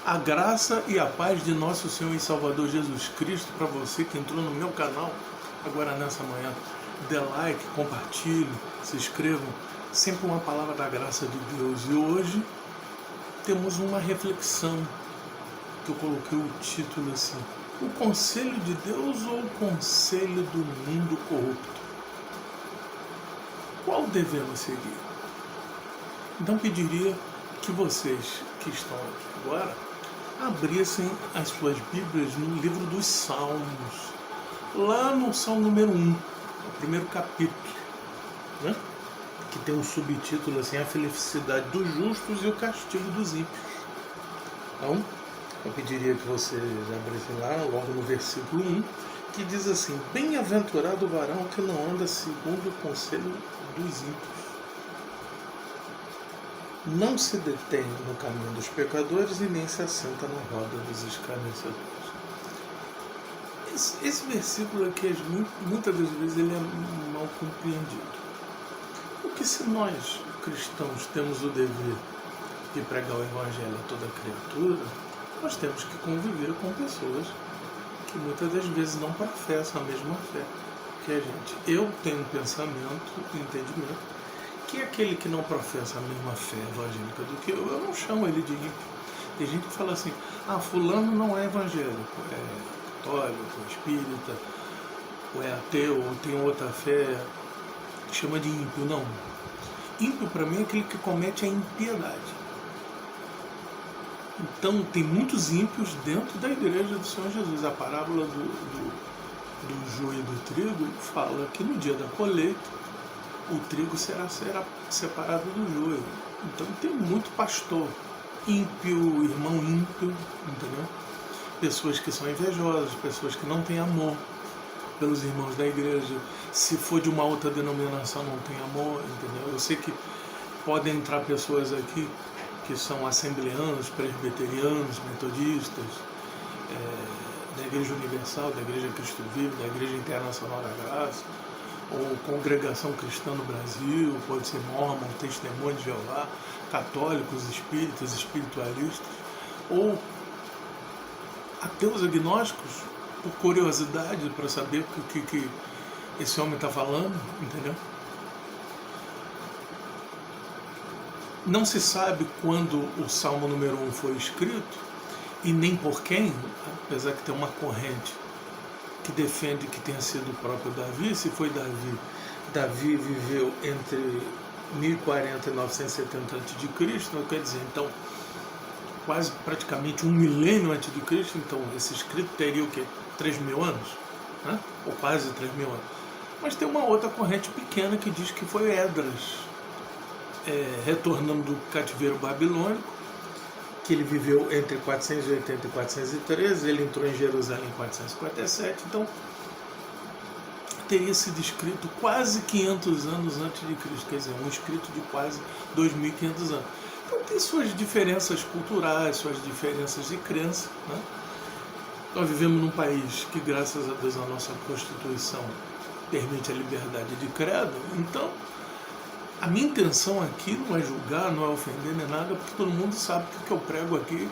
A graça e a paz de nosso Senhor e Salvador Jesus Cristo para você que entrou no meu canal agora nessa manhã. Dê like, compartilhe, se inscrevam. Sempre uma palavra da graça de Deus. E hoje temos uma reflexão que eu coloquei o título assim: o conselho de Deus ou o conselho do mundo corrupto? Qual devemos seguir? Então pediria que vocês que estão aqui agora abrissem as suas Bíblias no livro dos Salmos, lá no Salmo número 1, o primeiro capítulo, né? Que tem um subtítulo assim: a felicidade dos justos e o castigo dos ímpios. Então, eu pediria que vocês abrissem lá, logo no versículo 1, que diz assim: bem-aventurado o varão que não anda segundo o conselho dos ímpios, não se detém no caminho dos pecadores e nem se assenta na roda dos escarnecedores. Esse versículo aqui, muitas das vezes, ele é mal compreendido. Porque se nós, cristãos, temos o dever de pregar o Evangelho a toda criatura, nós temos que conviver com pessoas que muitas das vezes não professam a mesma fé que a gente. Eu tenho um pensamento, um entendimento, que aquele que não professa a mesma fé evangélica do que eu não chamo ele de ímpio. Tem gente que fala assim: fulano não é evangélico, é católico, é espírita, ou é ateu, ou tem outra fé, chama de ímpio. Não. Ímpio para mim é aquele que comete a impiedade. Então tem muitos ímpios dentro da igreja do Senhor Jesus. A parábola do joio e do trigo fala que no dia da colheita o trigo será separado do joio. Então tem muito pastor ímpio, irmão ímpio, entendeu? Pessoas que são invejosas, pessoas que não têm amor pelos irmãos da igreja. Se for de uma outra denominação, não tem amor, entendeu? Eu sei que podem entrar pessoas aqui que são assembleanos, presbiterianos, metodistas, da Igreja Universal, da Igreja Cristo Vivo, da Igreja Internacional da Graça, ou Congregação Cristã no Brasil, pode ser Mormon, Testemunho de Jeová, católicos, espíritas, espiritualistas, ou ateus agnósticos, por curiosidade, para saber o que esse homem está falando, entendeu? Não se sabe quando o Salmo número 1 foi escrito, e nem por quem, apesar que tem uma corrente que defende que tenha sido o próprio Davi. Se foi Davi, Davi viveu entre 1040 e 970 a.C., não quer dizer, então, quase praticamente um milênio antes de Cristo. Então esse escrito teria o quê? 3.000 anos? Né? Ou quase 3.000 anos. Mas tem uma outra corrente pequena que diz que foi Esdras, retornando do cativeiro babilônico, que ele viveu entre 480 e 413, ele entrou em Jerusalém em 457, então teria sido escrito quase 500 anos antes de Cristo, quer dizer, um escrito de quase 2.500 anos. Então tem suas diferenças culturais, suas diferenças de crença, né? Nós vivemos num país que, graças a Deus, a nossa Constituição permite a liberdade de credo. Então a minha intenção aqui não é julgar, não é ofender nem nada, porque todo mundo sabe que o que eu prego aqui,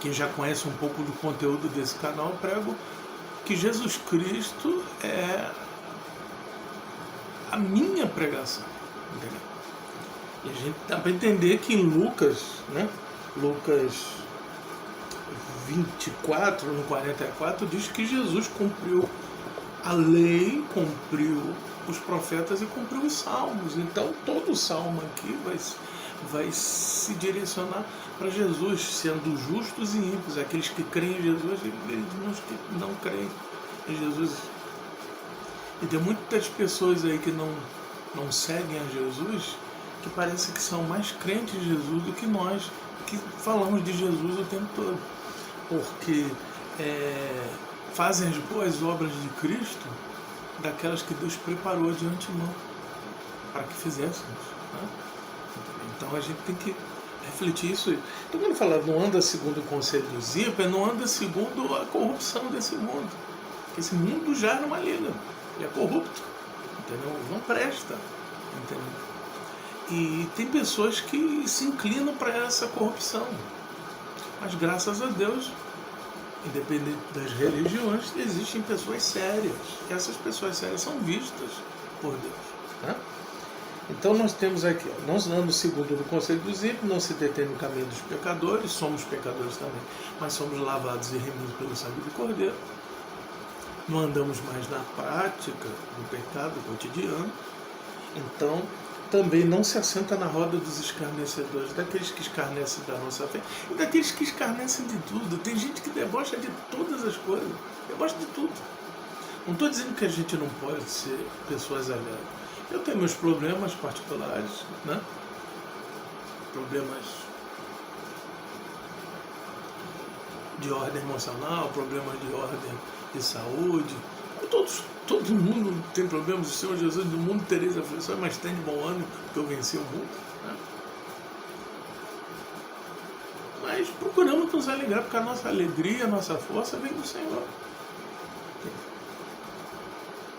quem já conhece um pouco do conteúdo desse canal, eu prego que Jesus Cristo é a minha pregação, entendeu? E a gente dá para entender que em Lucas, né, Lucas 24, no 44, diz que Jesus cumpriu a lei, cumpriu os profetas e cumpriu os salmos. Então todo o salmo aqui vai se direcionar para Jesus, sendo justos e ímpios, aqueles que creem em Jesus e aqueles que não creem em Jesus. E tem muitas pessoas aí que não seguem a Jesus, que parece que são mais crentes em Jesus do que nós, que falamos de Jesus o tempo todo, porque fazem as boas obras de Cristo daquelas que Deus preparou de antemão para que fizéssemos, né? Então a gente tem que refletir isso. Então quando fala não anda segundo o conselho dos ímpios, não anda segundo a corrupção desse mundo. Porque esse mundo já é maligno, ele é corrupto, entendeu? Não presta, entendeu? E tem pessoas que se inclinam para essa corrupção. Mas graças a Deus, independente das religiões, existem pessoas sérias. E essas pessoas sérias são vistas por Deus. Né? Então nós temos aqui, ó, não andando segundo o conselho dos ímpios, não se detém no caminho dos pecadores, somos pecadores também, mas somos lavados e remidos pelo sangue do Cordeiro. Não andamos mais na prática do pecado cotidiano. Então, também não se assenta na roda dos escarnecedores, daqueles que escarnecem da nossa fé e daqueles que escarnecem de tudo. Tem gente que debocha de todas as coisas, debocha de tudo. Não estou dizendo que a gente não pode ser pessoas alegres. Eu tenho meus problemas particulares, né? Problemas de ordem emocional, problemas de ordem de saúde. Todo mundo tem problemas. O Senhor Jesus, no mundo tereis aflições, mas tem de bom ânimo, porque eu venci o mundo. Né? Mas procuramos nos alegrar, porque a nossa alegria, a nossa força vem do Senhor.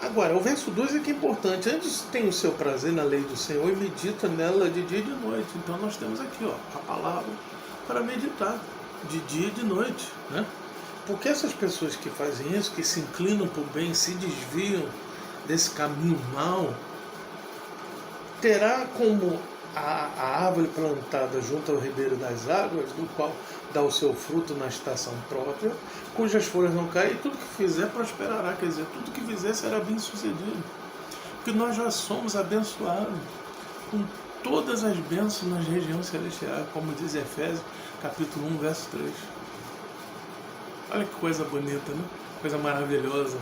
Agora, o verso 2 é que é importante. Antes tem o seu prazer na lei do Senhor e medita nela de dia e de noite. Então nós temos aqui, ó, a palavra para meditar de dia e de noite. Né? Porque essas pessoas que fazem isso, que se inclinam por bem, se desviam desse caminho mau, terá como a árvore plantada junto ao ribeiro das águas, do qual dá o seu fruto na estação própria, cujas folhas não caem, e tudo que fizer prosperará, quer dizer, tudo que fizer será bem sucedido. Porque nós já somos abençoados com todas as bênçãos nas regiões celestiais, como diz Efésios, capítulo 1, verso 3. Olha que coisa bonita, né? Coisa maravilhosa.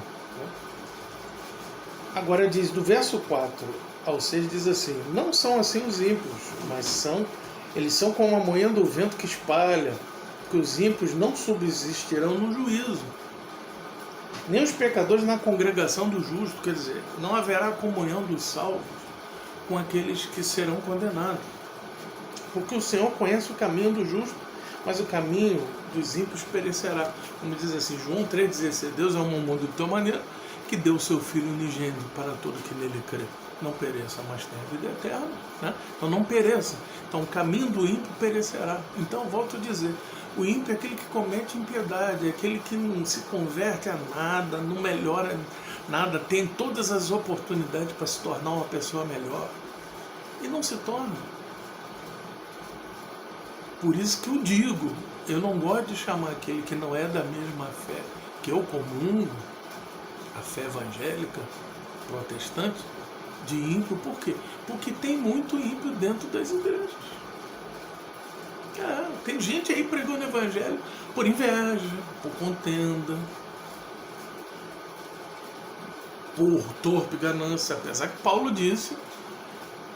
Agora diz, do verso 4 ao 6, diz assim: não são assim os ímpios, mas eles são como a moinha do vento que espalha, que os ímpios não subsistirão no juízo, nem os pecadores na congregação do justo, quer dizer, não haverá comunhão dos salvos com aqueles que serão condenados. Porque o Senhor conhece o caminho do justo, mas o caminho dos ímpios perecerá. Como diz assim, João 3,16, Deus é um mundo de tal maneira que deu o seu Filho unigênito para todo que nele crê. Não pereça, mas tenha vida eterna. Né? Então não pereça. Então o caminho do ímpio perecerá. Então volto a dizer, o ímpio é aquele que comete impiedade, é aquele que não se converte a nada, não melhora nada, tem todas as oportunidades para se tornar uma pessoa melhor e não se torna. Por isso que eu digo, eu não gosto de chamar aquele que não é da mesma fé que eu comungo, a fé evangélica, protestante, de ímpio. Por quê? Porque tem muito ímpio dentro das igrejas. Tem gente aí pregando o evangelho por inveja, por contenda, por torpe ganância, apesar que Paulo disse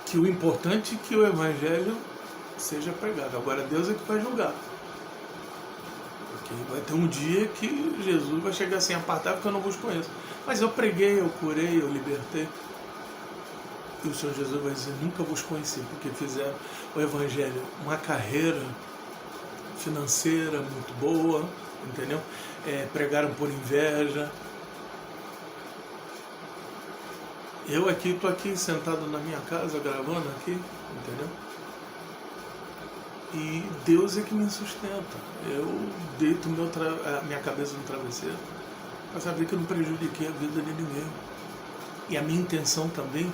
que o importante é que o evangelho seja pregado. Agora Deus é que vai julgar. Porque vai ter um dia que Jesus vai chegar assim, apartar porque eu não vos conheço. Mas eu preguei, eu curei, eu libertei. E o Senhor Jesus vai dizer, nunca vos conheci, porque fizeram o evangelho uma carreira financeira muito boa, entendeu? Pregaram por inveja. Eu aqui, estou aqui sentado na minha casa, gravando aqui, entendeu? E Deus é que me sustenta. Eu deito a minha cabeça no travesseiro para saber que eu não prejudiquei a vida de ninguém. E a minha intenção também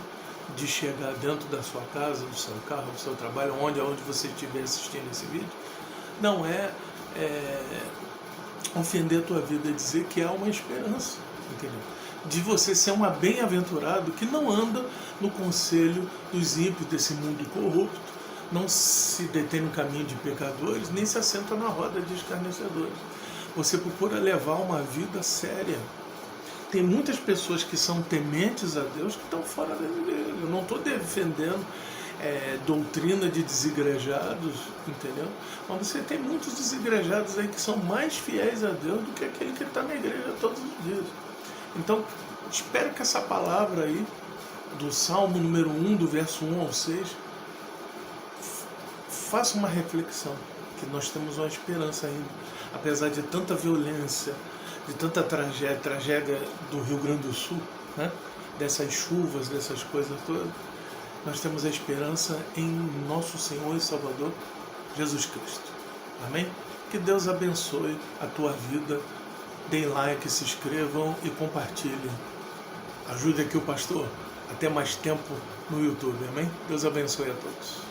de chegar dentro da sua casa, do seu carro, do seu trabalho, onde você estiver assistindo esse vídeo, não é ofender a tua vida, é dizer que há uma esperança, entendeu? De você ser uma bem-aventurado que não anda no conselho dos ímpios desse mundo corrupto, não se detém no caminho de pecadores, nem se assenta na roda de escarnecedores. Você procura levar uma vida séria. Tem muitas pessoas que são tementes a Deus que estão fora da igreja. Eu não estou defendendo doutrina de desigrejados, entendeu? Mas você tem muitos desigrejados aí que são mais fiéis a Deus do que aquele que está na igreja todos os dias. Então, espero que essa palavra aí, do Salmo número 1, do verso 1 ao 6, faça uma reflexão, que nós temos uma esperança ainda, apesar de tanta violência, de tanta tragédia do Rio Grande do Sul, né? Dessas chuvas, dessas coisas todas, nós temos a esperança em nosso Senhor e Salvador, Jesus Cristo. Amém? Que Deus abençoe a tua vida. Deem like, se inscrevam e compartilhem. Ajude aqui o pastor a ter mais tempo no YouTube, amém? Deus abençoe a todos.